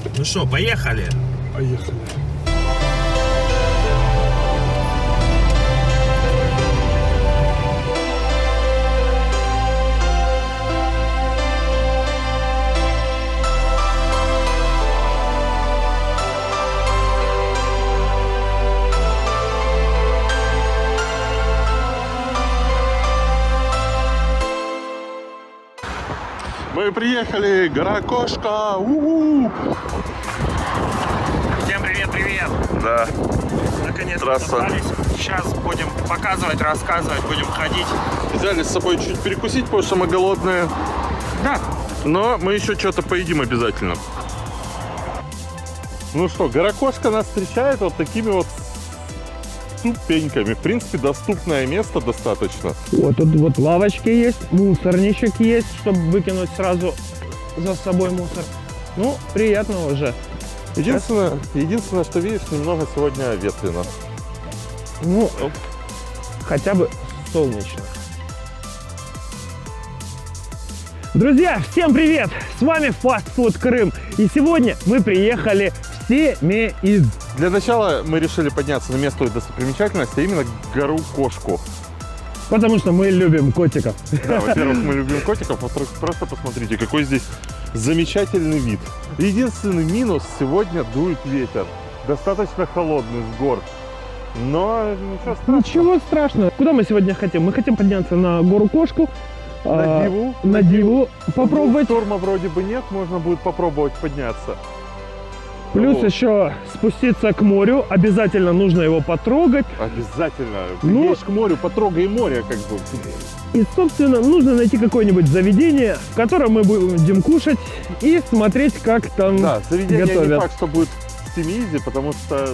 Ну что, поехали? Поехали. Мы приехали, гора Кошка. У-у-у. Всем привет! Да. Наконец-то Трасса. добрались. Сейчас будем показывать, рассказывать, будем ходить. Взяли с собой чуть перекусить, потому что мы голодные. Да. Но мы еще что-то поедим обязательно. Ну что, гора Кошка нас встречает вот такими вот ступеньками. В принципе, доступное место достаточно. Вот тут вот лавочки есть, мусорничек есть, чтобы выкинуть сразу за собой мусор. Ну, приятно уже. Единственное, что видишь, немного сегодня ветрено. Ну, хотя бы солнечно. Друзья, всем привет! С вами Fast Food Крым. И сегодня мы приехали в Семеиз. Для начала мы решили подняться на место достопримечательности, а именно гору Кошку. Потому что мы любим котиков. Да, во-первых, мы любим котиков, во-вторых, просто посмотрите, какой здесь замечательный вид. Единственный минус — сегодня дует ветер. Достаточно холодный с гор. Но ничего страшного. Ничего страшного. Куда мы сегодня хотим? Мы хотим подняться на гору Кошку. На Диву. На Диву. Попробовать. Шторма вроде бы нет, можно будет попробовать подняться. Плюс Вот. еще спуститься к морю. Обязательно нужно его потрогать. Обязательно. Ну- Едешь к морю, потрогай море, как бы. И, собственно, нужно найти какое-нибудь заведение, в котором мы будем кушать и смотреть, как там Да, заведение не готовят. факт, что будет в Семиизе, потому что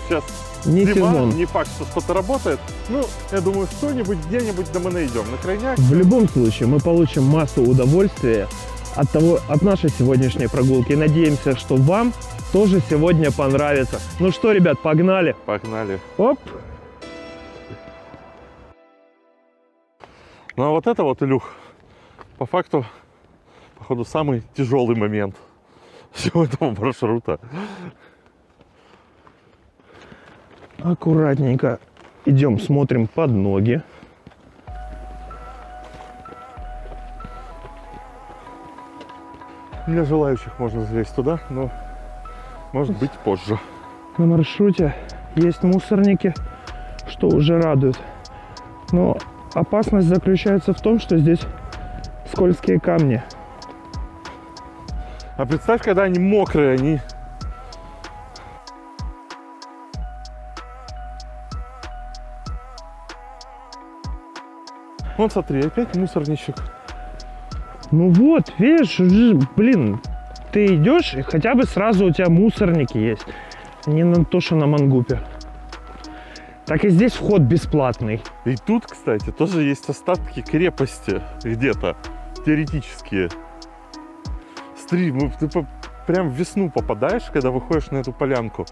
сейчас Не зима, сезон. не факт, что что-то работает. Ну, я думаю, что-нибудь где-нибудь да мы найдем. На крайняк. В любом случае, мы получим массу удовольствия от нашей сегодняшней прогулки. И надеемся, что вам тоже сегодня понравится. Ну что, ребят, погнали. Погнали. Оп. Ну а вот это вот, Илюх, по факту, походу, самый тяжелый момент всего этого маршрута. Аккуратненько идем, смотрим под ноги. Для желающих можно залезть туда, но может быть позже. На маршруте есть мусорники, что уже радует. Но опасность заключается в том, что здесь скользкие камни. А представь, когда они мокрые, они... Вот смотри, опять мусорничек. Ну вот, видишь, блин, ты идешь, и хотя бы сразу у тебя мусорники есть. Не на то, что на Мангупе. Так и здесь вход бесплатный. И тут, кстати, тоже есть остатки крепости где-то, теоретические. Смотри, ты прям в весну попадаешь, когда выходишь на эту полянку.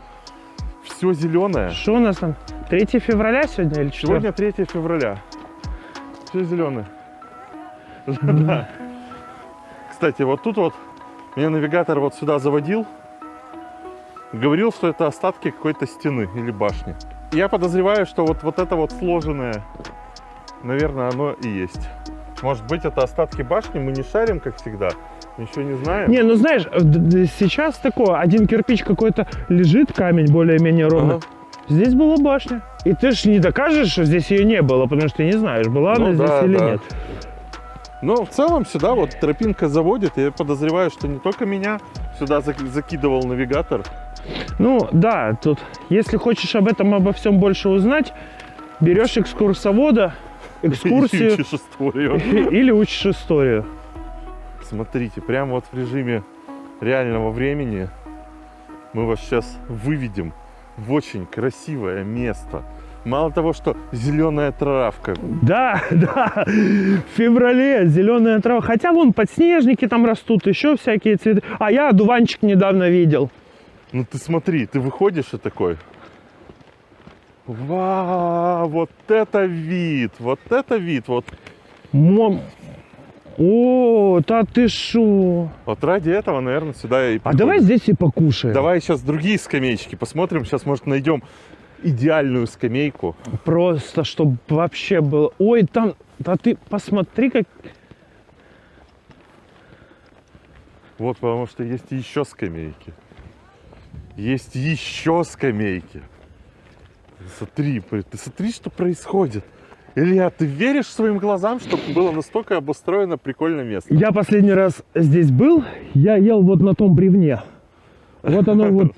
Все зеленое. Что у нас там? 3 февраля сегодня или 4? Сегодня 3 февраля. Все зеленое. Да. Кстати, вот тут вот меня навигатор вот сюда заводил. Говорил, что это остатки какой-то стены или башни. Я подозреваю, что вот это вот сложенное, наверное, оно и есть. Может быть, это остатки башни, мы не шарим, как всегда. Ничего не знаем. Не, ну знаешь, сейчас такое, один кирпич какой-то лежит, камень более-менее ровный. Ага. Здесь была башня. И ты ж не докажешь, что здесь ее не было, потому что ты не знаешь, была Ну она здесь да, или да. нет. Но в целом сюда вот тропинка заводит. Я подозреваю, что не только меня сюда закидывал навигатор. Ну да, тут, если хочешь обо всем больше узнать, берешь экскурсовода, экскурсию Учишь историю. или учишь историю. Смотрите, прямо вот в режиме реального времени мы вас сейчас выведем в очень красивое место. Мало того, что зеленая травка. Да, да, в феврале зеленая трава. Хотя вон подснежники там растут, еще всякие цветы. А я одуванчик недавно видел. Ну ты смотри, ты выходишь и такой: вау, вот это вид, вот это вид, вот. О, да ты шо? Вот ради этого, наверное, сюда и А приходим. давай здесь и покушаем. Давай сейчас другие скамеечки посмотрим. Сейчас, может, найдем идеальную скамейку. Просто, чтобы вообще было... Ой, там... Да ты посмотри, как... Вот, потому что есть еще скамейки. Есть еще скамейки. Смотри, ты смотри, что происходит. Илья, ты веришь своим глазам, что было настолько обустроено прикольное место? Я последний раз здесь был, я ел вот на том бревне. Вот оно вот...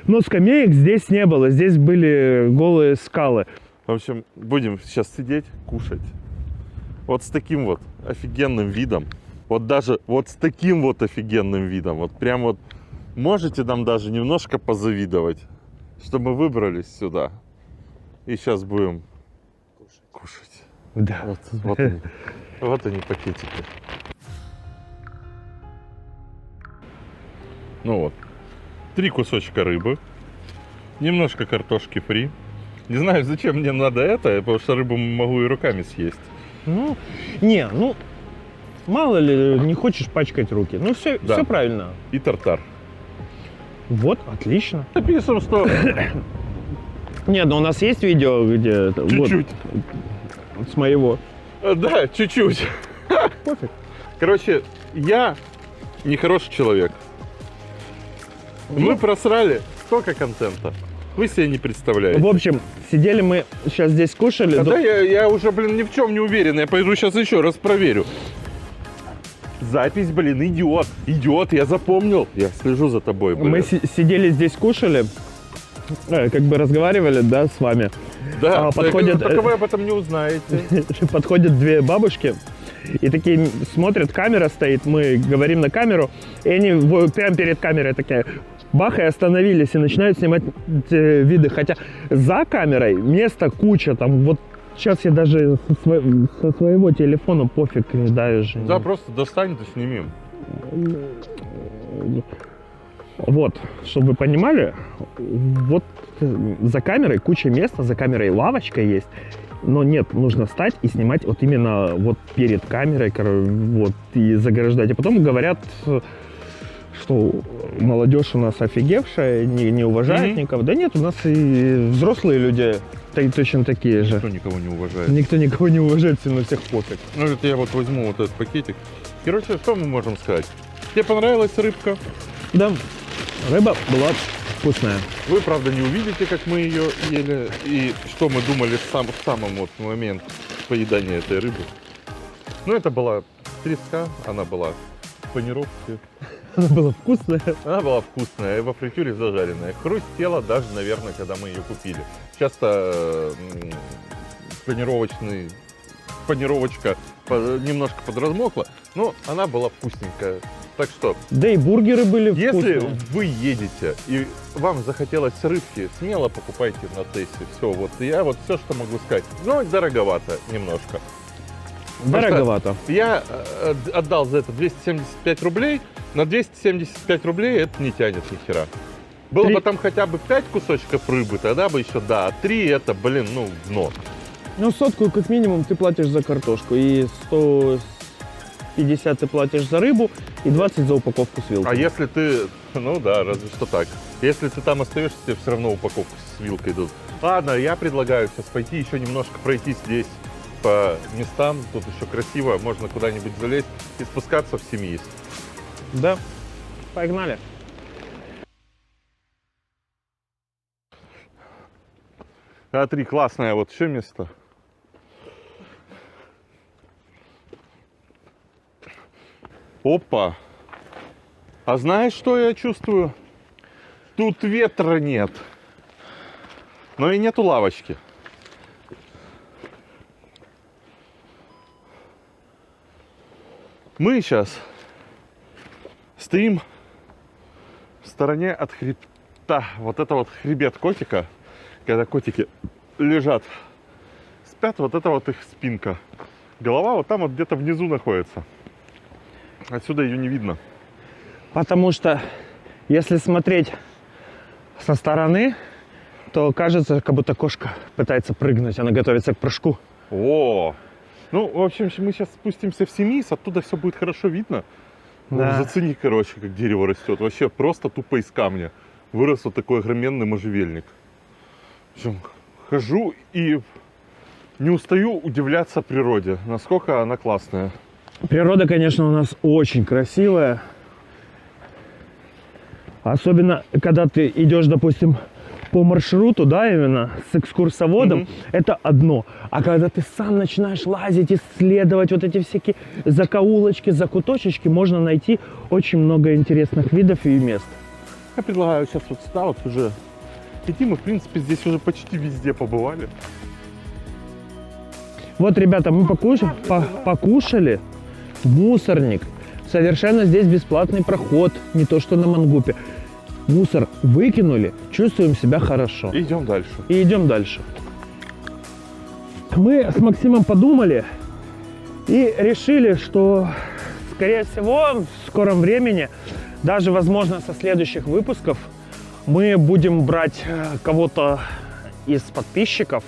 Но скамеек здесь не было, здесь были голые скалы. В общем, будем сейчас сидеть, кушать. Вот с таким вот офигенным видом. Вот даже вот с таким вот офигенным видом. Вот прям вот можете нам даже немножко позавидовать, что мы выбрались сюда. И сейчас будем кушать. Да. Вот они пакетики. Ну вот. 3 кусочка рыбы. Немножко картошки фри. Не знаю, зачем мне надо это, потому что рыбу могу и руками съесть. Ну, не, ну, мало ли, не хочешь пачкать руки. Ну, все, Да. все правильно. И тартар. Вот, отлично. Написано, что Нет, ну у нас есть видео, где... это, чуть-чуть. Вот, с моего. Да, чуть-чуть. Пофиг. Короче, я нехороший человек. Мы просрали столько контента. Вы себе не представляете. В общем, сидели мы сейчас здесь кушали. Да, я уже, блин, ни в чем не уверен. Я пойду сейчас еще раз проверю. Запись, блин, идиот. Идиот, я запомнил. Я слежу за тобой, блин. Мы сидели здесь кушали, как бы разговаривали, да, с вами. Да, подходят- только вы об этом не узнаете. Подходят две бабушки и такие смотрят, камера стоит, мы говорим на камеру, и они прямо перед камерой такие бах, и остановились, и начинают снимать виды. Хотя за камерой места куча, там вот сейчас я даже со своего телефона пофиг, даже. Да, просто достань, ты сними. Вот, чтобы вы понимали, вот за камерой куча места, за камерой лавочка есть, но нет, нужно встать и снимать вот именно вот перед камерой, вот, и заграждать. И потом говорят, что молодежь у нас офигевшая, не уважает никого. Да нет, у нас и взрослые люди точно такие же. Никто никого не уважает. Никто никого не уважает, все на всех пофиг. Ну, это я вот возьму вот этот пакетик. Короче, что мы можем сказать? Тебе понравилась рыбка? Да, рыба была вкусная. Вы, правда, не увидите, как мы ее ели и что мы думали в самом вот момент поедания этой рыбы. Ну, это была треска, она была в панировке. Она была вкусная. Она была вкусная и во фритюре зажаренная. Хрустела даже, наверное, когда мы ее купили. Часто панировочка немножко подразмокла, но она была вкусненькая. Так что, Да и бургеры были если вкусные. вы едете и вам захотелось рыбки, смело покупайте на Тессе. Все, вот я вот все, что могу сказать. Но дороговато немножко. Дороговато. Я отдал за это 275 рублей. На 275 рублей это не тянет ни хера. Было Три- бы там хотя бы 5 кусочков рыбы, тогда бы еще да. А 3 это, блин, ну, дно. Ну, сотку как минимум ты платишь за картошку, и 150 ты платишь за рыбу, и 20 за упаковку с вилкой. А если ты, ну да, разве что так. Если ты там остаешься, тебе все равно упаковку с вилкой идут. Ладно, я предлагаю сейчас пойти еще немножко пройтись здесь по местам. Тут еще красиво, можно куда-нибудь залезть и спускаться в Семиис. Да, погнали. Смотри, классное вот еще место. Опа! А знаешь, что я чувствую? Тут ветра нет. Но и нету лавочки. Мы сейчас стоим в стороне от хребта. Вот это вот хребет котика. Когда котики лежат, спят, вот это вот их спинка. Голова вот там вот где-то внизу находится. Отсюда ее не видно. Потому что, если смотреть со стороны, то кажется, как будто кошка пытается прыгнуть, она готовится к прыжку. О, Ну, в общем, мы сейчас спустимся в Семис, оттуда все будет хорошо видно. Ну, Да. зацени, короче, как дерево растет. Вообще просто тупо из камня. Вырос вот такой огроменный можжевельник. В общем, хожу и не устаю удивляться природе, насколько она классная. Природа, конечно, у нас очень красивая. Особенно, когда ты идешь, допустим, по маршруту, да, именно с экскурсоводом, это одно. А когда ты сам начинаешь лазить, исследовать вот эти всякие закоулочки, закуточечки, можно найти очень много интересных видов и мест. Я предлагаю сейчас вот сюда вот уже идти. Мы, в принципе, здесь уже почти везде побывали. Вот, ребята, мы покушали. Мусорник. Совершенно здесь бесплатный проход. Не то, что на Мангупе. Мусор выкинули, чувствуем себя хорошо. Идем дальше. И идем дальше. Мы с Максимом подумали и решили, что, скорее всего, в скором времени, даже, возможно, со следующих выпусков, мы будем брать кого-то из подписчиков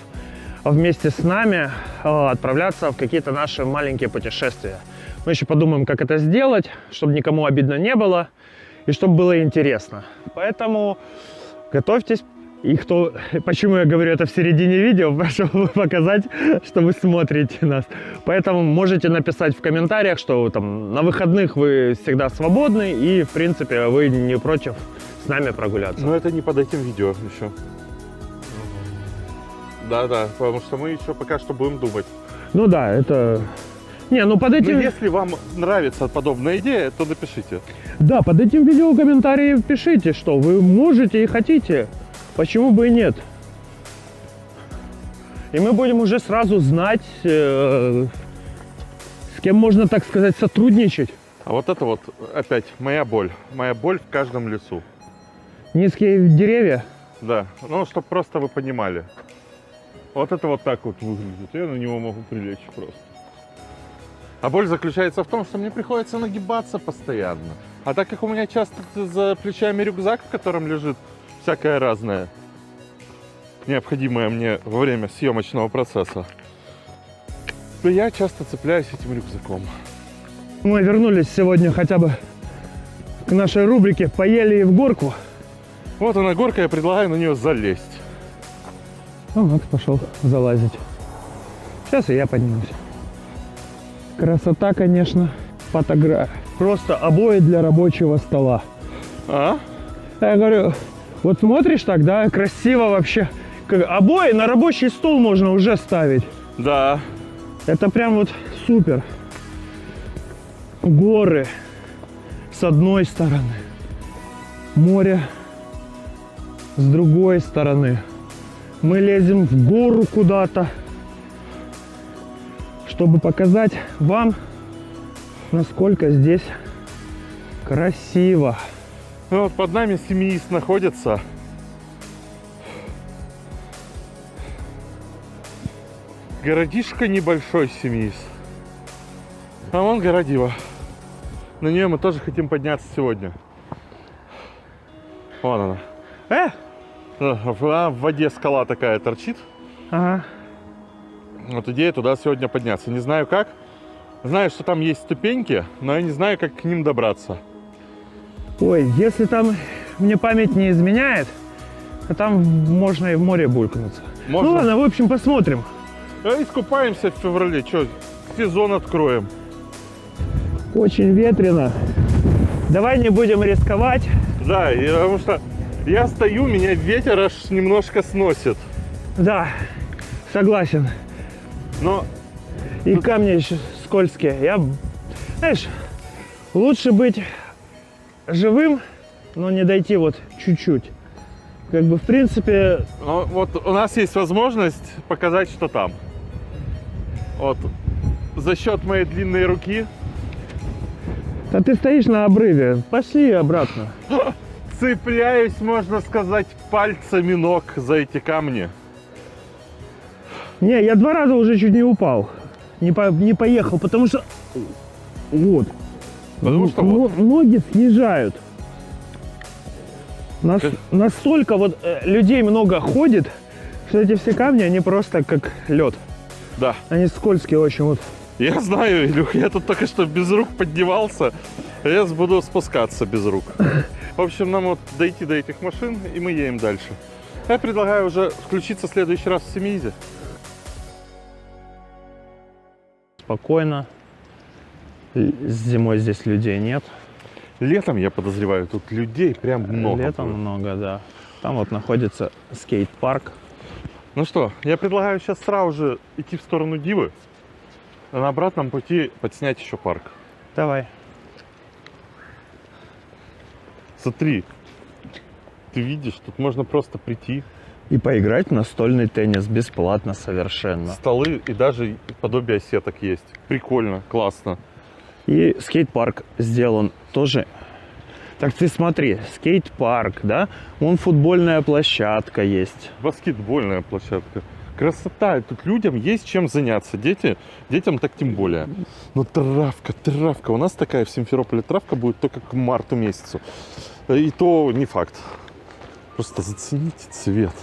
вместе с нами отправляться в какие-то наши маленькие путешествия. Мы еще подумаем, как это сделать, чтобы никому обидно не было и чтобы было интересно. Поэтому готовьтесь. И почему я говорю это в середине видео, чтобы показать, что вы смотрите нас. Поэтому можете написать в комментариях, что там на выходных вы всегда свободны и, в принципе, вы не против с нами прогуляться. Но это не под этим видео еще. Да, потому что мы еще пока что будем думать. Ну да, это... Не, ну под этим... Но если вам нравится подобная идея, то напишите. Да, под этим видео в комментарии пишите, что вы можете и хотите. Почему бы и нет? И мы будем уже сразу знать, с кем можно, так сказать, сотрудничать. А вот это вот опять моя боль. Моя боль в каждом лесу. Низкие деревья. Да, ну, чтобы просто вы понимали. Вот это вот так вот выглядит. Я на него могу прилечь просто. А боль заключается в том, что мне приходится нагибаться постоянно. А так как у меня часто за плечами рюкзак, в котором лежит всякое разное, необходимое мне во время съемочного процесса, то я часто цепляюсь этим рюкзаком. Мы вернулись сегодня хотя бы к нашей рубрике «Поели и в горку». Вот она горка, я предлагаю на нее залезть. А Макс пошел залазить. Сейчас и я поднимусь. Красота, конечно, фотография. Просто обои для рабочего стола. А? Я говорю, вот смотришь так, да, красиво вообще. Как обои на рабочий стол можно уже ставить. Да. Это прям вот супер. Горы с одной стороны, море с другой стороны. Мы лезем в гору куда-то, чтобы показать вам, насколько здесь красиво. Ну вот под нами Семис находится. Городишко небольшой Семис. А вон Городиво. На нее мы тоже хотим подняться сегодня. Вон она. В воде скала такая торчит. Ага. Вот идея туда сегодня подняться. Не знаю как. Знаю, что там есть ступеньки, но я не знаю, как к ним добраться. Ой, если там мне память не изменяет, то там можно и в море булькнуться. Можно. Ну ладно, в общем, посмотрим. Искупаемся в феврале. Что, сезон откроем. Очень ветрено. Давай не будем рисковать. Да, потому что я стою, меня ветер аж немножко сносит. Да, согласен. Но И камни еще скользкие. Знаешь, лучше быть живым, но не дойти вот чуть-чуть. Как бы, в принципе... ну, вот у нас есть возможность показать, что там. Вот за счет моей длинной руки Да ты стоишь на обрыве. Пошли обратно. цепляюсь, можно сказать, пальцами ног за эти камни. Не, я 2 раза уже чуть не упал. Не поехал, потому что... Вот. Потому что вот. Ноги съезжают. Настолько вот людей много ходит, что эти все камни, они просто как лед. Да. Они скользкие очень. Вот. Я знаю, Илюх, я тут только что без рук поднимался. А я буду спускаться без рук. В общем, нам вот дойти до этих машин, и мы едем дальше. Я предлагаю уже включиться в следующий раз в Семиизе. Спокойно. Зимой здесь людей нет. Летом, я подозреваю, тут людей прям много. Летом будет. много, да. Там вот находится скейт-парк. Ну что, я предлагаю сейчас сразу же идти в сторону Дивы, а на обратном пути подснять еще парк. Давай. Смотри, ты видишь, тут можно просто прийти, И поиграть в настольный теннис бесплатно совершенно. столы и даже подобие сеток есть. Прикольно, классно. И скейт-парк сделан тоже. Так ты смотри, скейт-парк, да? Вон футбольная площадка есть. Баскетбольная площадка. Красота, тут людям есть чем заняться. Детям так тем более. Но травка. У нас такая в Симферополе травка будет только к марту месяцу. И то не факт. Просто зацените цвет.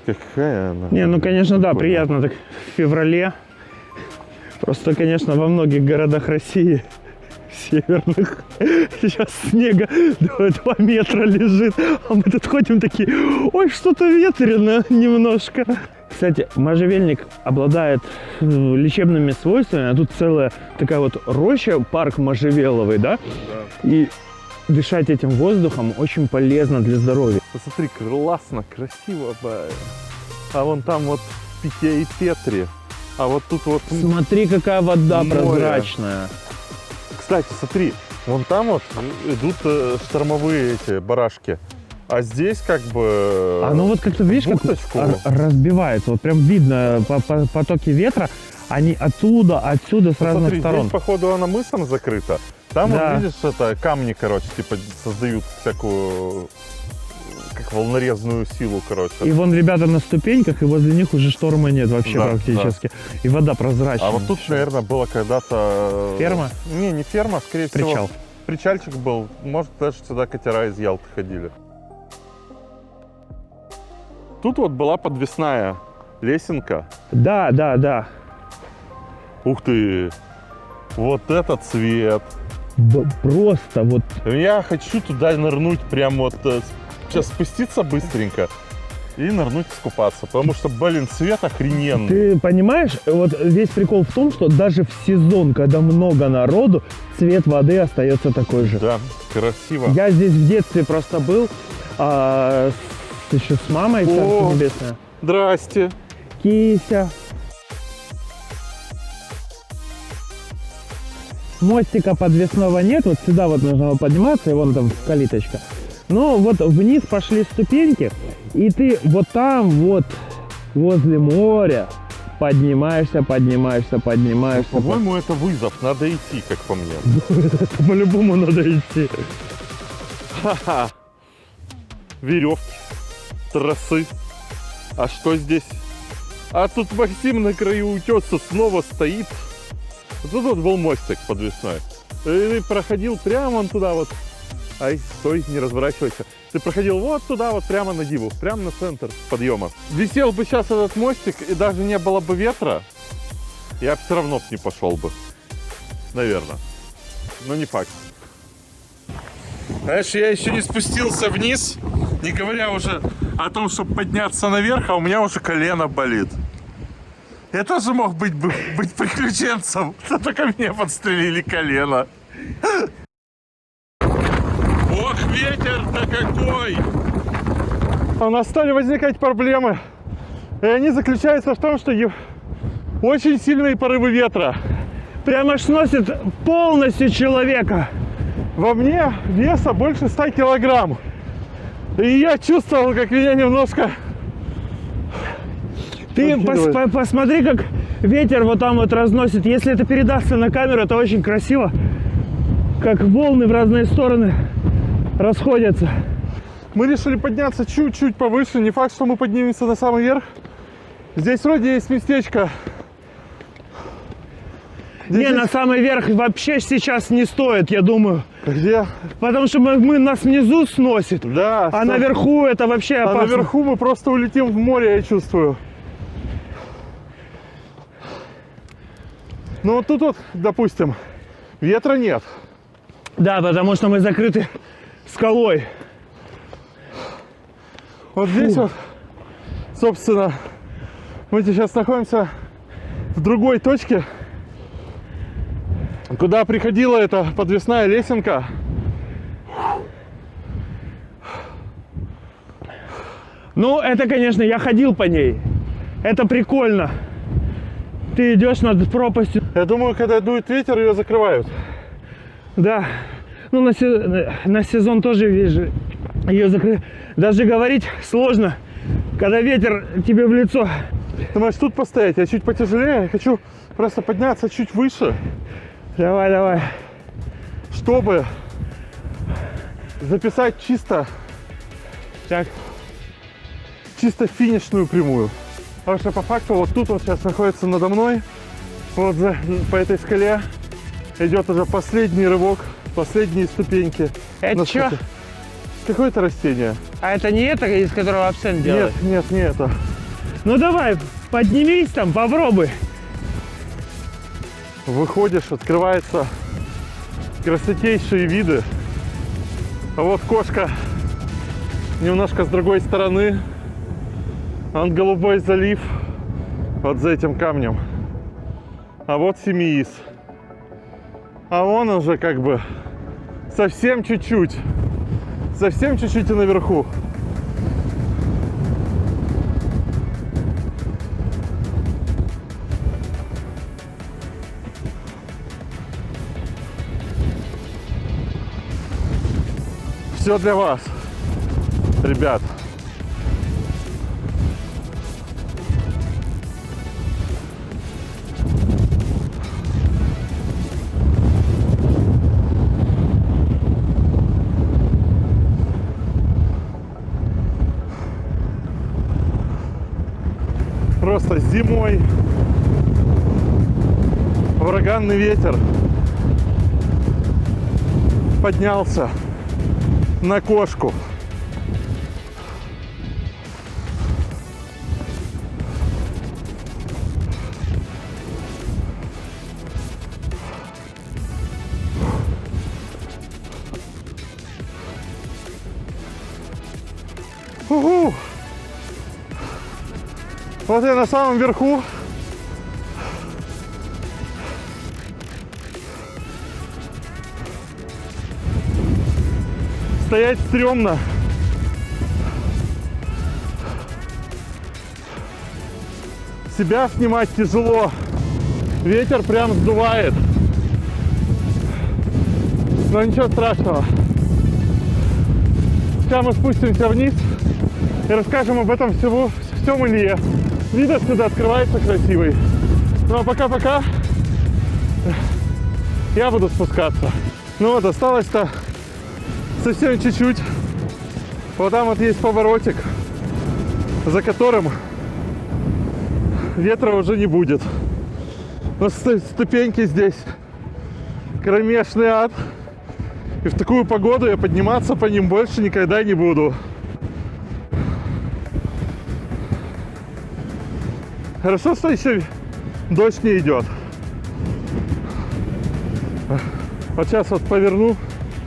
Какая она. Не, ну конечно, да, Прикольно. приятно так в феврале. Просто, конечно, во многих городах России северных сейчас снега 2 метра лежит, а мы тут ходим такие, ой, что-то ветрено немножко. Кстати, можжевельник обладает лечебными свойствами, а тут целая такая вот роща, парк можжевеловый, да? И дышать этим воздухом очень полезно для здоровья. Посмотри, классно, красиво. А вон там вот Питья и Петри. А вот тут вот... Смотри, какая вода Море. прозрачная. Кстати, смотри, вон там вот идут штормовые эти барашки. А здесь как бы... Оно вот как-то, видишь, как бухточку. разбивается. Вот прям видно потоки ветра, они оттуда, отсюда, с разных Смотри, сторон. здесь, походу, она мысом закрыта. Там, Да. вот, видишь, это камни, короче, типа создают всякую, как волнорезную силу, короче. И вон ребята на ступеньках, и возле них уже шторма нет вообще Да, практически. И вода прозрачная. А вот тут, наверное, было когда-то... Ферма? Не ферма, скорее Причал. всего. Причальчик был. Может, даже сюда катера из Ялты ходили. Тут вот была подвесная лесенка. Да, да, да. Ух ты! Вот этот цвет! Просто вот. Я хочу туда нырнуть прям вот... Сейчас спуститься быстренько и нырнуть искупаться. Потому что, блин, цвет охрененный. Ты понимаешь, вот весь прикол в том, что даже в сезон, когда много народу, цвет воды остается такой же. Да, красиво. Я здесь в детстве просто был, еще с мамой, О. Царство Небесное. Здрасте. Кися. Мостика подвесного нет, вот сюда вот нужно подниматься, и вон там калиточка. Но вот вниз пошли ступеньки, и ты вот там вот возле моря поднимаешься. По-моему, это вызов. Надо идти, как по мне. По-любому надо идти. Ха-ха. Веревки, тросы. А что здесь? А тут Максим на краю утеса снова стоит. Вот тут вот был мостик подвесной. И ты проходил прямо вон туда вот. Ай, стой, не разворачивайся. Ты проходил вот туда вот прямо на Диву, прямо на центр подъема. Висел бы сейчас этот мостик и даже не было бы ветра, я все равно не пошел бы. Наверное. Но не факт. Знаешь, я еще не спустился вниз, не говоря уже о том, чтобы подняться наверх, а у меня уже колено болит. Я тоже мог быть приключенцем, но только мне подстрелили колено. Ох, ветер-то какой! У нас стали возникать проблемы. И они заключаются в том, что очень сильные порывы ветра. Прямо аж сносит полностью человека. Во мне веса больше 100 килограмм. И я чувствовал, как меня немножко... Ты посмотри, как ветер вот там вот разносит. Если это передастся на камеру, это очень красиво. Как волны в разные стороны расходятся. Мы решили подняться чуть-чуть повыше. Не факт, что мы поднимемся на самый верх. Здесь вроде есть местечко. Не, на самый верх вообще сейчас не стоит, я думаю. Где? Потому что нас внизу сносит. Да. А наверху это вообще А опасно. наверху мы просто улетим в море, я чувствую. Ну вот тут вот, допустим, ветра нет. Да, потому что мы закрыты скалой. Вот здесь вот, собственно, мы сейчас находимся в другой точке, куда приходила эта подвесная лесенка. Ну, это, конечно, я ходил по ней. Это прикольно. Ты идешь над пропастью. Я думаю, когда дует ветер, ее закрывают. Да. Ну, на сезон тоже вижу. Ее закрыли. Даже говорить сложно, когда ветер тебе в лицо. Ты можешь тут постоять, я чуть потяжелее, я хочу просто подняться чуть выше, Давай, давай. чтобы записать чисто финишную прямую. Потому что по факту вот тут вот сейчас находится надо мной, вот по этой скале идет уже последний рывок, последние ступеньки. Это На что? скате. Какое-то растение. А это не это, из которого абсент делают? Нет, не это. Ну давай, поднимись там, попробуй. Выходишь, открываются красотейшие виды. А вот кошка немножко с другой стороны. Он голубой залив вот за этим камнем. А вот Семиис. А он уже как бы совсем чуть-чуть и наверху. Все для вас, ребят. Просто зимой ураганный ветер поднялся на кошку. Уху. Вот я на самом верху. Стоять стрёмно. Себя снимать тяжело. Ветер прям сдувает. Но ничего страшного. Сейчас мы спустимся вниз и расскажем об этом всем Илье. Вид отсюда открывается красивый. Ну а пока-пока я буду спускаться. Ну вот, осталось-то совсем чуть-чуть. Вот там вот есть поворотик, за которым ветра уже не будет. Но ступеньки здесь кромешный ад. И в такую погоду я подниматься по ним больше никогда не буду. Хорошо, что еще дождь не идет. Вот сейчас вот поверну,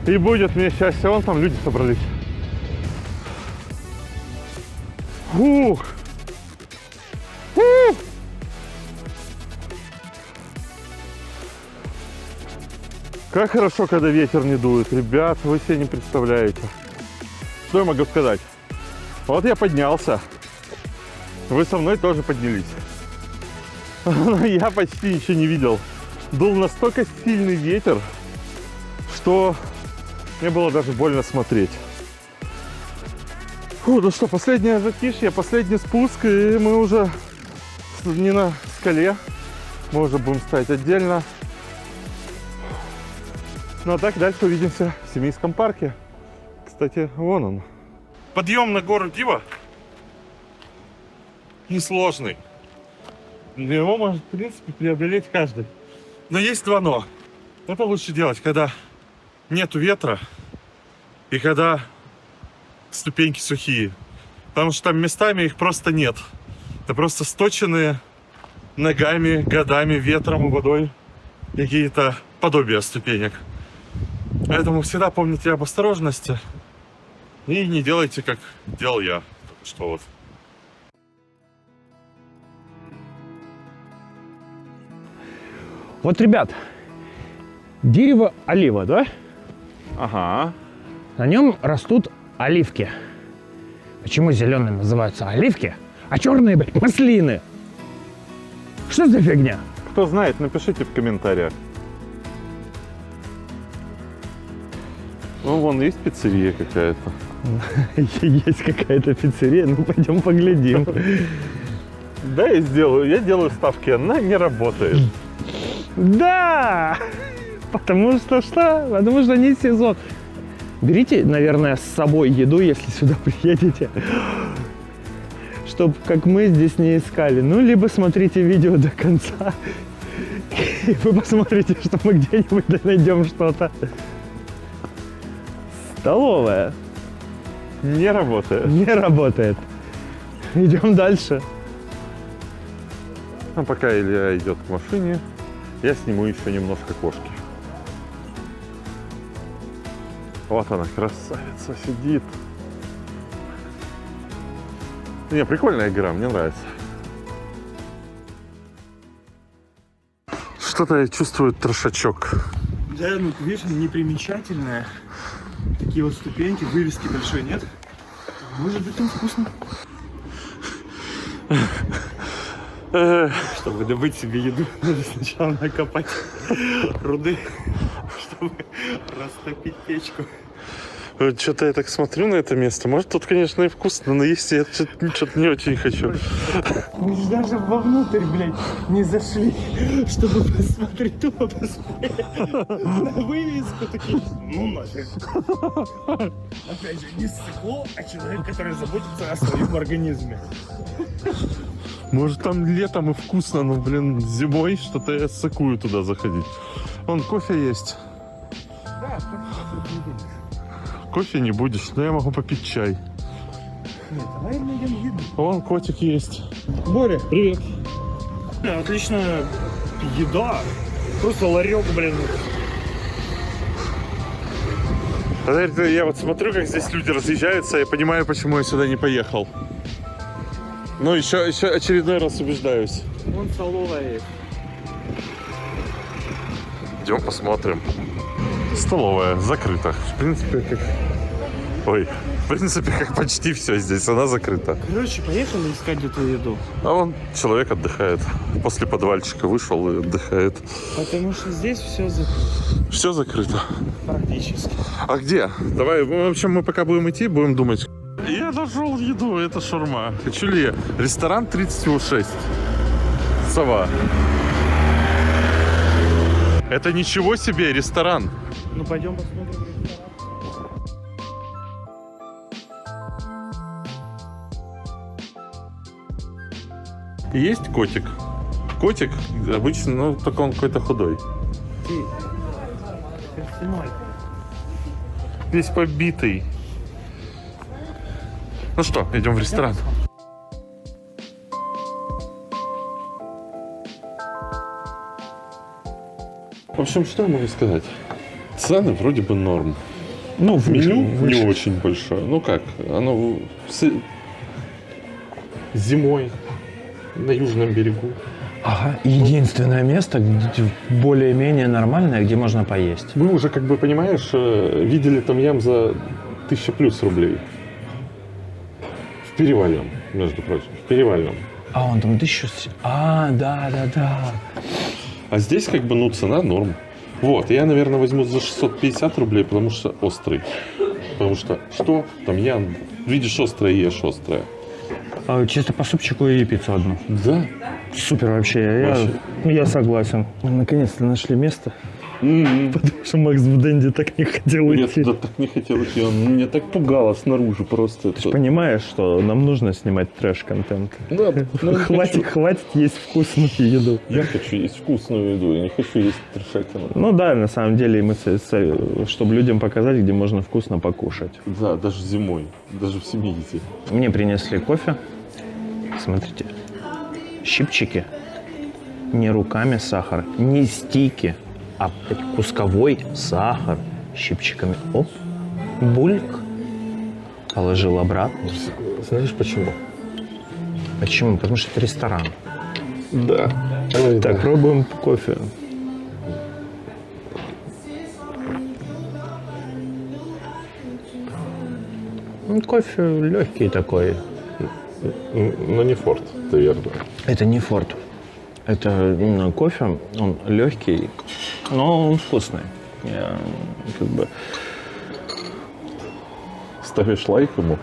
и будет мне счастье. Вон там люди собрались. Ух! Ух! Как хорошо, когда ветер не дует. Ребят, вы себе не представляете. Что я могу сказать? Вот я поднялся. Вы со мной тоже поднялись. Но я почти ничего не видел. Дул настолько сильный ветер, что мне было даже больно смотреть. Фу, ну что, последнее затишье, последний спуск, и мы уже не на скале. Мы уже будем стоять отдельно. Ну а так дальше увидимся в Семейском парке. Кстати, вон он. Подъем на гору Дива несложный. Его может, в принципе, преодолеть каждый. Но есть два но. Это лучше делать, когда нету ветра и когда ступеньки сухие. Потому что там местами их просто нет. Это просто сточенные ногами, годами, ветром и водой какие-то подобия ступенек. Поэтому всегда помните об осторожности и не делайте, как делал я. Что вот. Вот, ребят, дерево олива, да? Ага. На нем растут оливки. Почему зеленые называются оливки, а черные, блядь, маслины? Что за фигня? Кто знает, напишите в комментариях. Ну, вон есть пиццерия какая-то. Есть какая-то пиццерия, ну пойдем поглядим. Да, я делаю ставки, она не работает. Да! Потому что что? Потому что не сезон. Берите, наверное, с собой еду, если сюда приедете. Чтоб, как мы, здесь не искали. Ну, либо смотрите видео до конца. И вы посмотрите, что мы где-нибудь найдем что-то. Столовая. Не работает. Не работает. Идем дальше. А пока Илья идет к машине, я сниму еще немножко кошки. Вот она, красавица, сидит. Не, прикольная игра, мне нравится. Что-то я чувствую трошачок. Да, ну видишь, непримечательная. Такие вот ступеньки, вывески большой нет. Может быть, там вкусно. Чтобы добыть себе еду, надо сначала накопать руды, чтобы растопить печку. Что-то я так смотрю на это место. Может, тут, конечно, и вкусно, но если я что-то не очень хочу. Мы же даже вовнутрь, блядь, не зашли, чтобы посмотреть, тупо посмотреть на вывеску. Такие, ну нафиг. Опять же, не стекло, а человек, который заботится о своем организме. Может, там летом и вкусно, но, блин, зимой что-то я сыкую туда заходить. Вон, кофе есть. Да, Кофе не будешь, но я могу попить чай. нет, давай найдем еду. Вон котик есть. Боря, привет. Отличная еда. Просто ларек, блин. Я вот смотрю, как здесь люди разъезжаются, я понимаю, почему я сюда не поехал. Ну, еще очередной раз убеждаюсь. Вон столовая есть. Идем посмотрим. Столовая закрыта. В принципе, как почти все здесь, она закрыта. Короче, поехали искать эту еду. А вон человек отдыхает. После подвальчика вышел и отдыхает. Потому что здесь все закрыто. Все закрыто. Практически. А где? Давай, в общем, мы пока будем идти, будем думать. Я нашел еду, это шаурма. Хочу ли я? Ресторан 36. Сова. Это ничего себе ресторан. Ну пойдем посмотрим ресторан. Есть котик. Котик обычно, ну, только он какой-то худой. Ты персоной. Весь побитый. Ну что, идем в ресторан. В общем, что я могу сказать? Цены вроде бы норм. Ну, Меню не очень большое. Ну как, оно зимой на южном берегу. Ага, единственное место, где более-менее нормальное, где можно поесть. Мы уже, как бы, понимаешь, видели там ям за 1000 плюс рублей. В Перевальном, между прочим, в Перевальном. А он там 1000... А, да. А здесь, как бы, ну, цена норм. Вот, я, наверное, возьму за 650 рублей, потому что острый. Потому что, что? Там ям, видишь острое, ешь острое. А, чисто по супчику и пиццу одну. Да. Супер вообще. Я согласен. Наконец-то нашли место. Потому что Макс в Дэнди так не хотел Я идти. туда так не хотел идти, он меня так пугало снаружи просто. Ты же понимаешь, что нам нужно снимать трэш-контент. Да, но Хватит есть вкусную еду. я хочу есть вкусную еду, я не хочу есть трешатину. Ну да, на самом деле, мы, чтобы людям показать, где можно вкусно покушать. Да, даже зимой, даже в семье. Мне принесли кофе. Смотрите. Щипчики. Не руками сахар, не стики, а кусковой сахар. Щипчиками. Оп. Бульк. Положил обратно. Знаешь почему? Почему? Потому что это ресторан. Да. Так, пробуем кофе. Ну, кофе легкий такой. Но не форт, наверное. Это не форт. Это именно кофе. Он легкий, но он вкусный. Я как бы... Ставишь лайк ему?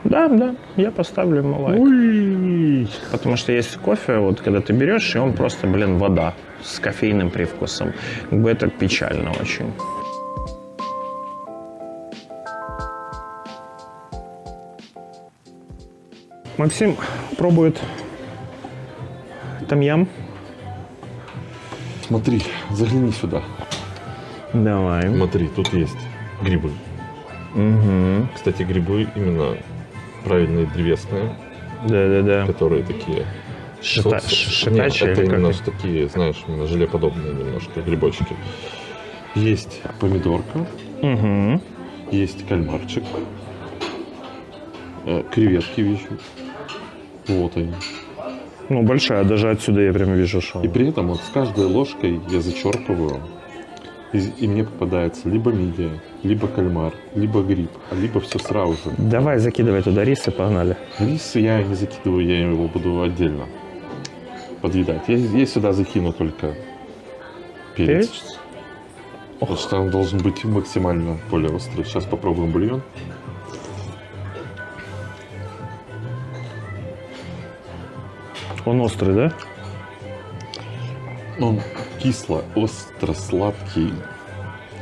Да, я поставлю ему лайк. Ой. Потому что есть кофе, вот когда ты берешь, и он просто, вода с кофейным привкусом. Как бы это печально очень. Максим пробует том-ям. Смотри, загляни сюда. Давай. Смотри, тут есть грибы. Угу. Кстати, грибы именно правильные древесные, Да. которые такие... Шитачи Нет, это или именно как? такие, знаешь, именно желеподобные немножко грибочки. Есть помидорка, Угу. есть кальмарчик, креветки вижу. Вот они. Ну, большая, даже отсюда я прям вижу, что... И при этом вот с каждой ложкой я зачерпываю, и мне попадается либо мидия, либо кальмар, либо гриб, либо все сразу же. Давай, закидывай туда рис и погнали. Рис я не закидываю, я его буду отдельно подъедать. Я сюда закину только перец. Потому что он должен быть максимально более острый. Сейчас попробуем бульон. Он острый, да? Он кисло, остро, сладкий,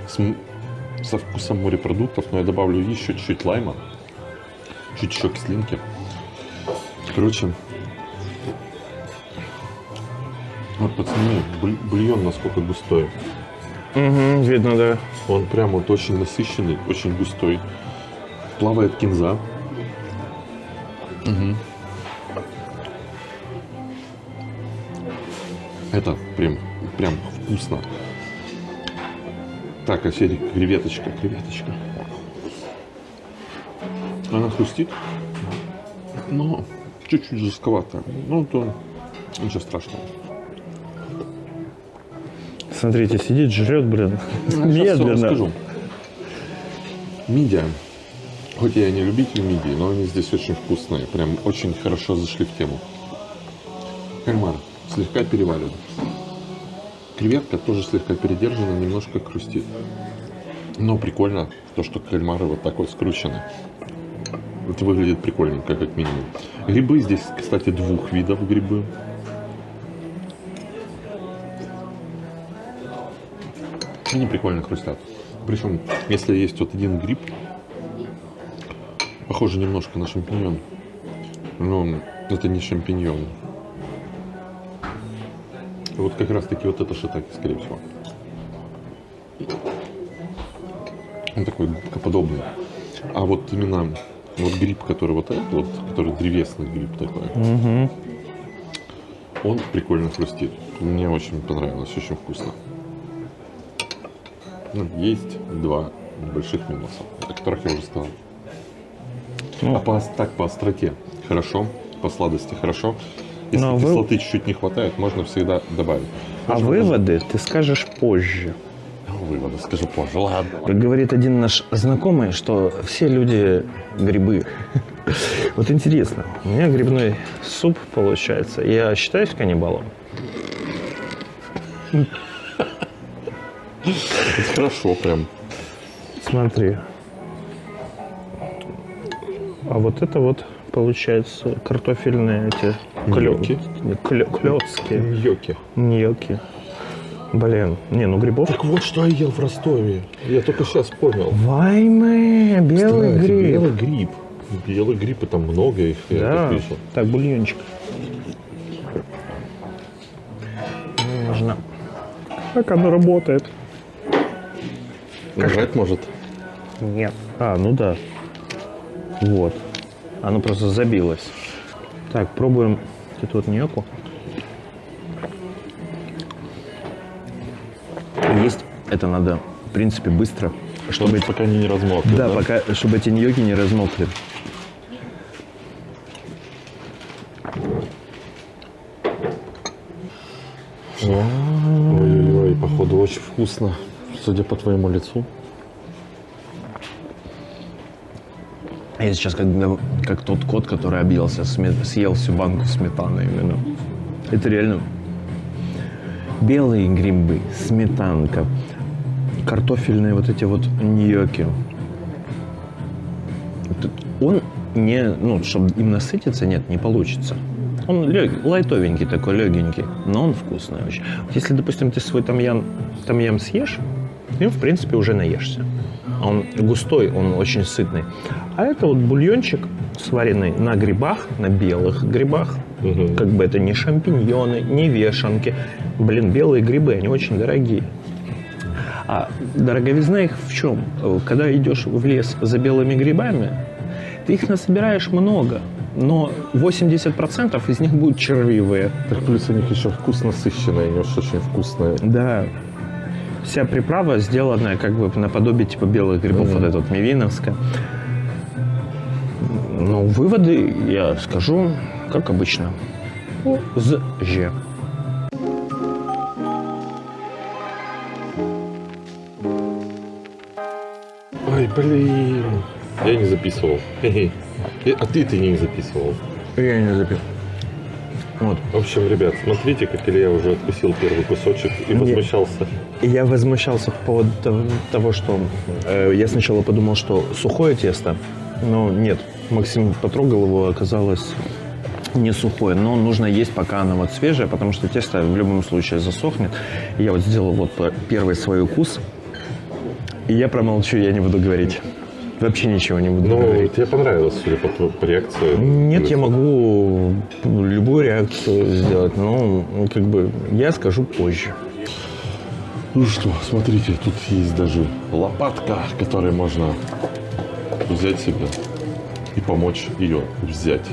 со вкусом морепродуктов, но я добавлю еще чуть-чуть лайма, чуть еще кислинки. Короче, вот пацаны, бульон насколько густой. Угу, видно, да. Он прям вот очень насыщенный, очень густой. Плавает кинза. Это прям вкусно. Так, а теперь креветочка. Она хрустит, но чуть-чуть жестковато. Ну, то ничего страшного. Смотрите, сидит, жрет, Сейчас всё медленно. расскажу. Мидия. Хоть я и не любитель мидии, но они здесь очень вкусные. Прям очень хорошо зашли в тему. Кальмар слегка переварен. Креветка тоже слегка передержана, немножко хрустит. Но прикольно то, что кальмары вот так вот скручены. Это выглядит прикольненько, как минимум. Грибы здесь, кстати, двух видов грибы. Они прикольно хрустят. Причем, если есть вот один гриб, похоже немножко на шампиньон, но это не шампиньон. Вот как раз таки вот это шитаки, скорее всего. Он такой губкоподобный. А вот именно вот гриб, который вот этот вот, который древесный гриб такой, он прикольно хрустит. Мне очень понравилось, очень вкусно. Ну, есть два больших минуса, о которых я уже сказал. Ну. А по остроте хорошо, по сладости хорошо. Если Но кислоты чуть-чуть не хватает, можно всегда добавить. А выводы ты скажешь позже. Выводы скажу позже, ладно. Как говорит один наш знакомый, что все люди грибы. Вот интересно, у меня грибной суп получается. Я считаюсь каннибалом? Это хорошо прям. Смотри. А вот это вот получается картофельные эти Ньокки. клёцки. Ньокки. Ньокки. Блин, не, ну грибов. Так вот, что я ел в Ростове. Я только сейчас понял. Вайме, белый Кстати, гриб. Белый гриб. Белый гриб, и там много их, я Да. так вижу. Так, бульончик. Нужно. Как оно работает? Нажать может? Нет. А, ну да. Вот. Оно просто забилось. Так, пробуем эту вот ньокку. Это надо, в принципе, быстро, чтобы... Пока они не размокли. Да, пока, чтобы эти ньокки не размокли. Ой-ой-ой, походу очень вкусно, судя по твоему лицу. Я сейчас как тот кот, который объелся, съел всю банку сметаны именно. Это реально белые грибы, сметанка, картофельные вот эти вот ньокки. Он не, ну, чтобы им насытиться, нет, не получится. Он лайтовенький такой, легенький, но он вкусный очень. Вот если, допустим, ты свой том-ям съешь, им, в принципе, уже наешься. Он густой, он очень сытный. А это вот бульончик, сваренный на грибах, на белых грибах. Угу. Как бы это не шампиньоны, не вешенки. Блин, белые грибы, они очень дорогие. А дороговизна их в чем? Когда идешь в лес за белыми грибами, ты их насобираешь много, но 80% из них будут червивые. Так плюс у них еще вкус насыщенный, они уж очень вкусные. Да. Вся приправа сделанная как бы наподобие типа белых грибов, вот это вот мивиновская. Ну, выводы я скажу, как обычно. З-же. Ой, блин. Я не записывал. А ты не записывал. Я не запил. Вот. В общем, ребят, смотрите, как Илья уже откусил первый кусочек и возмущался. Я возмущался по поводу того, что я сначала подумал, что сухое тесто, но нет. Максим потрогал его, оказалось не сухое, но нужно есть, пока оно вот свежее, потому что тесто в любом случае засохнет. Я вот сделал вот первый свой укус, и я промолчу, я не буду говорить. Вообще ничего не буду говорить. Тебе понравилось, судя по реакции? Нет, я могу любую реакцию сделать, но как бы я скажу позже. Ну что, смотрите, тут есть даже лопатка, которой можно взять себе и помочь ее взять.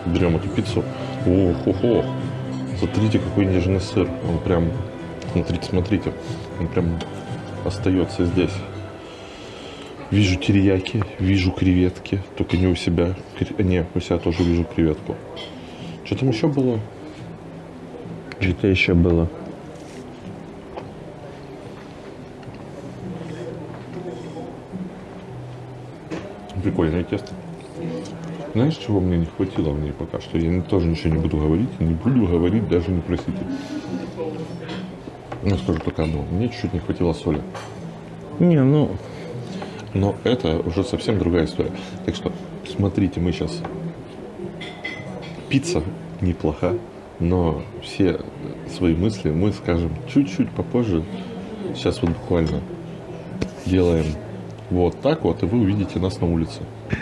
Берем эту пиццу. Ох. Смотрите, какой нежный сыр. Он прям, смотрите, он прям остается здесь. Вижу терияки, вижу креветки, только не у себя. Не, у себя тоже вижу креветку. Что там еще было? Что-то еще было. Прикольное тесто. Знаешь, чего мне не хватило в ней пока что? Я тоже ничего не буду говорить. Не буду говорить, даже не просите. Ну, скажу только одно. Мне чуть-чуть не хватило соли. Не, ну... Но это уже совсем другая история. Так что, смотрите, мы сейчас... Пицца неплоха, но все свои мысли мы скажем чуть-чуть попозже. Сейчас вот буквально делаем вот так вот, и вы увидите нас на улице.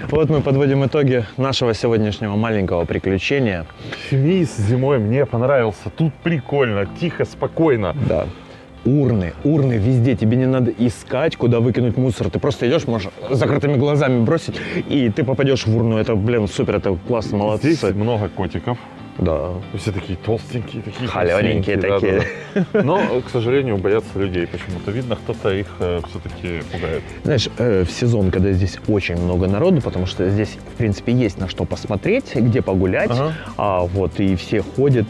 Вот мы подводим итоги нашего сегодняшнего маленького приключения. Фемис зимой мне понравился. Тут прикольно, тихо, спокойно. Да. Урны везде. Тебе не надо искать, куда выкинуть мусор. Ты просто идешь, можешь закрытыми глазами бросить, и ты попадешь в урну. Это, блин, супер, это классно, молодцы. Здесь много котиков. Да. Все такие толстенькие, такие холененькие красивенькие, такие. да. Но, к сожалению, боятся людей почему-то. Видно, кто-то их все-таки пугает. Знаешь, в сезон, когда здесь очень много народу, потому что здесь, в принципе, есть на что посмотреть, где погулять, вот, и все ходят.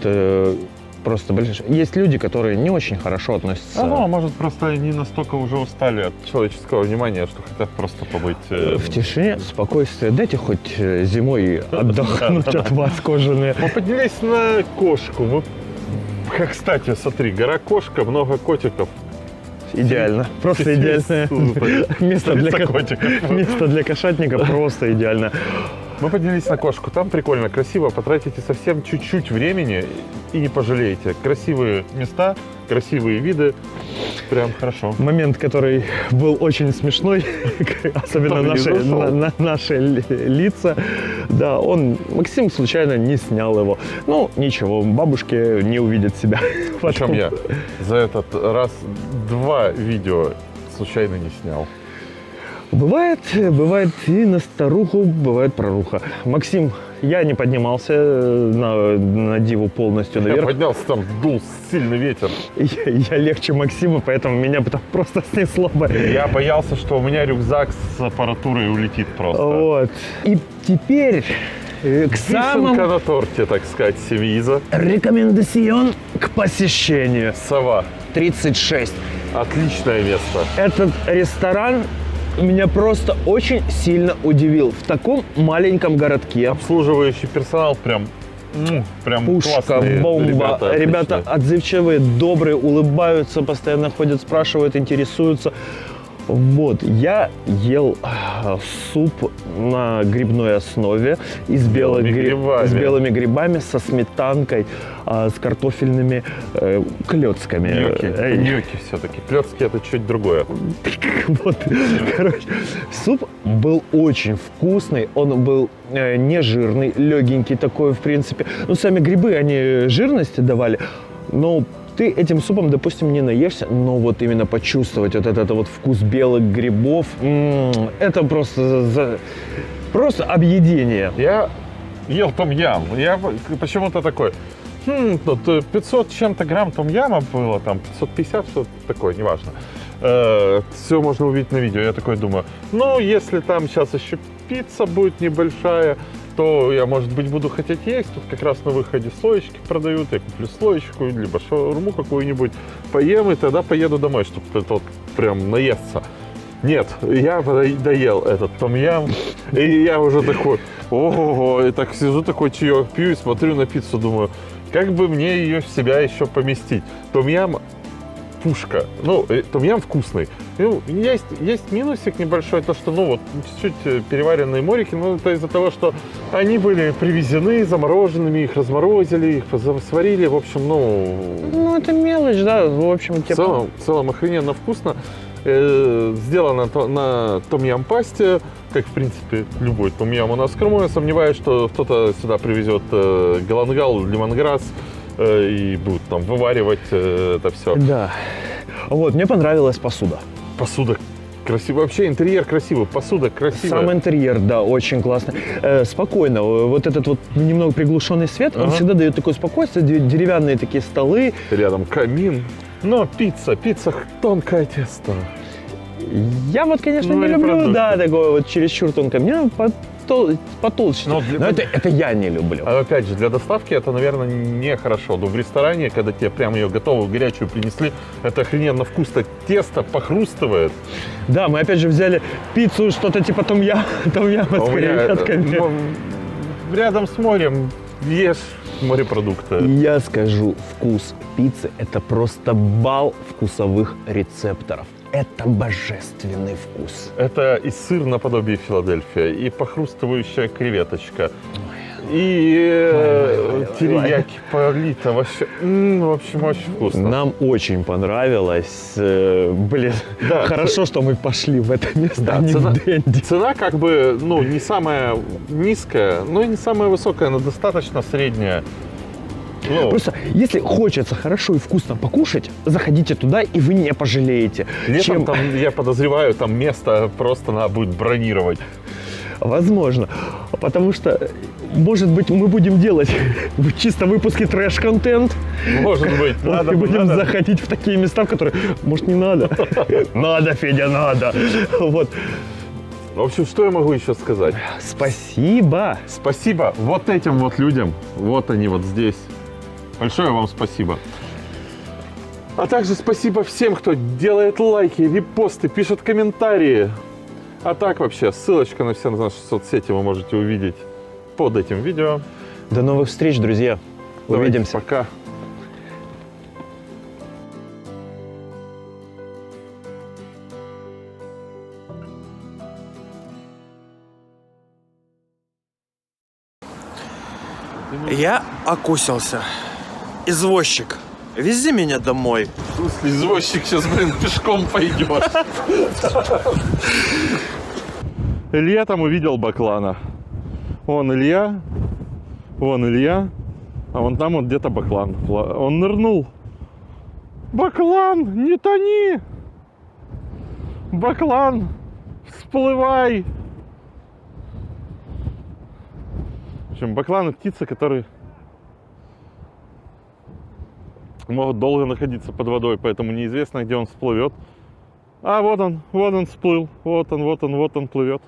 Просто есть люди, которые не очень хорошо относятся. Может, просто они настолько уже устали от человеческого внимания, что хотят просто побыть... в тишине, спокойствие. Дайте хоть зимой отдохнуть от вас, кожаные. Мы поднялись на кошку. Кстати, смотри, гора Кошка, много котиков. Идеально. Просто идеальное место для котиков. Место для кошатника просто идеально. Мы поднялись на Кошку, там прикольно, красиво, потратите совсем чуть-чуть времени и не пожалеете. Красивые места, красивые виды, прям хорошо. Момент, который был очень смешной, особенно наши лица, да, Максим случайно не снял его. Ну, ничего, бабушки не увидят себя. Причем я за этот раз 2 видео случайно не снял. Бывает и на старуху, бывает проруха. Максим Я не поднимался на Диву полностью Я наверх. поднялся, там дул сильный ветер. Я легче Максима, поэтому меня бы там просто снесло бы. Я боялся, что у меня рюкзак с аппаратурой улетит просто. Вот. И теперь к Вишенка самому на торте, так сказать, Семиза. рекомендацион к посещению. Сова. 36. Отличное место. Этот ресторан меня просто очень сильно удивил. В таком маленьком городке. Обслуживающий персонал прям Пушка, классные бомба. Ребята отличные. отзывчивые, добрые, улыбаются, постоянно ходят, спрашивают, интересуются. Вот, я ел суп на грибной основе из белых грибами. с белыми грибами, со сметанкой, с картофельными клёцками. Ньокки все-таки. Клёцки это чуть другое. Вот, короче, суп был очень вкусный, он был не жирный, легенький такой, в принципе. Ну, сами грибы, они жирности давали, но ты этим супом, допустим, не наешься, но вот именно почувствовать вот этот вот вкус белых грибов, это просто объедение. Я ел том-ям. Я почему-то такой, тут 500 чем-то грамм том-яма было, там 550, что-то такое, неважно. Все можно увидеть на видео. Я такой думаю, ну, если там сейчас еще пицца будет небольшая, то я, может быть, буду хотеть есть. Тут как раз на выходе слоечки продают. Я куплю слоечку, либо шаурму какую-нибудь, поем, и тогда поеду домой, чтобы это вот прям наесться. Нет, я доел этот том-ям, и я уже такой, ого-го, и так сижу, такой чаек пью и смотрю на пиццу, думаю, как бы мне ее в себя еще поместить. Том-ям пушка. Ну, том-ям вкусный. Ну, есть минусик небольшой, то что, ну, вот, чуть-чуть переваренные морики, но это из-за того, что они были привезены замороженными, их разморозили, их сварили, в общем, Ну, это мелочь, да, в общем, в целом охрененно вкусно. Сделано на том-ям пасте, как, в принципе, любой том-ям у нас в Крыму. Я сомневаюсь, что кто-то сюда привезет галангал, лимонграсс, и будут там вываривать это все. Да. Вот, мне понравилась посуда. Посуда красивая. Вообще интерьер красивый, посуда красивая. Сам интерьер, да, очень классно. Спокойно. Вот этот вот немного приглушенный свет, он всегда дает такое спокойствие. Деревянные такие столы. Рядом камин. Но пицца тонкое тесто. Я вот, конечно, не люблю, да, такое вот чересчур тонкое. Мне потолще. Но это я не люблю. А опять же, для доставки это, наверное, нехорошо. Но в ресторане, когда тебе прямо ее готовую, горячую принесли, это охрененно вкусно. Тесто похрустывает. Да, мы опять же взяли пиццу, что-то типа том-яма с креветками. Рядом с морем ешь морепродукты. Я скажу, вкус пиццы – это просто бал вкусовых рецепторов. Это божественный вкус. Это и сыр наподобие Филадельфия, и похрустывающая креветочка, и терияки полита. Вообще, в общем, очень вкусно. Нам очень понравилось. Блин, Да, хорошо, что мы пошли в это место, Да, а не в Дэнди. цена как бы, ну, не самая низкая, но и не самая высокая, но достаточно средняя. Ну, Просто, если хочется хорошо и вкусно покушать, заходите туда, и вы не пожалеете. летом там, я подозреваю, там место просто надо будет бронировать. Возможно. Потому что, может быть, мы будем делать чисто выпуски трэш-контент. Может быть, И будем заходить в такие места, в которые, может, не надо. Надо, Федя, надо. Вот. В общем, что я могу еще сказать? Спасибо. Спасибо вот этим вот людям. Вот они вот здесь. Большое вам спасибо. А также спасибо всем, кто делает лайки, репосты, пишет комментарии. А так вообще, ссылочка на все наши соцсети вы можете увидеть под этим видео. До новых встреч, друзья. Давайте, Увидимся. пока. Я окусился. Извозчик, вези меня домой. В смысле, извозчик сейчас, пешком пойдет. Илья там увидел баклана. Вон Илья, а вон там вот где-то баклан. Он нырнул. Баклан, не тони! Баклан, всплывай! общем, бакланы птицы, которые могут долго находиться под водой, поэтому неизвестно, где он всплывет. А вот он всплыл, вот он плывет.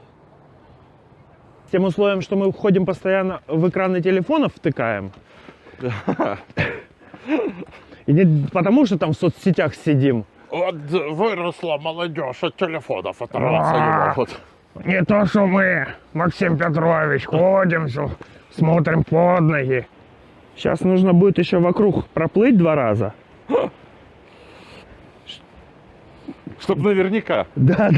С тем условием, что мы входим постоянно в экраны телефонов, втыкаем. И не потому, что там в соцсетях сидим. Вот выросла молодежь от телефонов, оторваться не могут. Не то, что мы, Максим Петрович, ходим, смотрим под ноги. Сейчас нужно будет еще вокруг проплыть 2 раза. Чтоб наверняка. Да.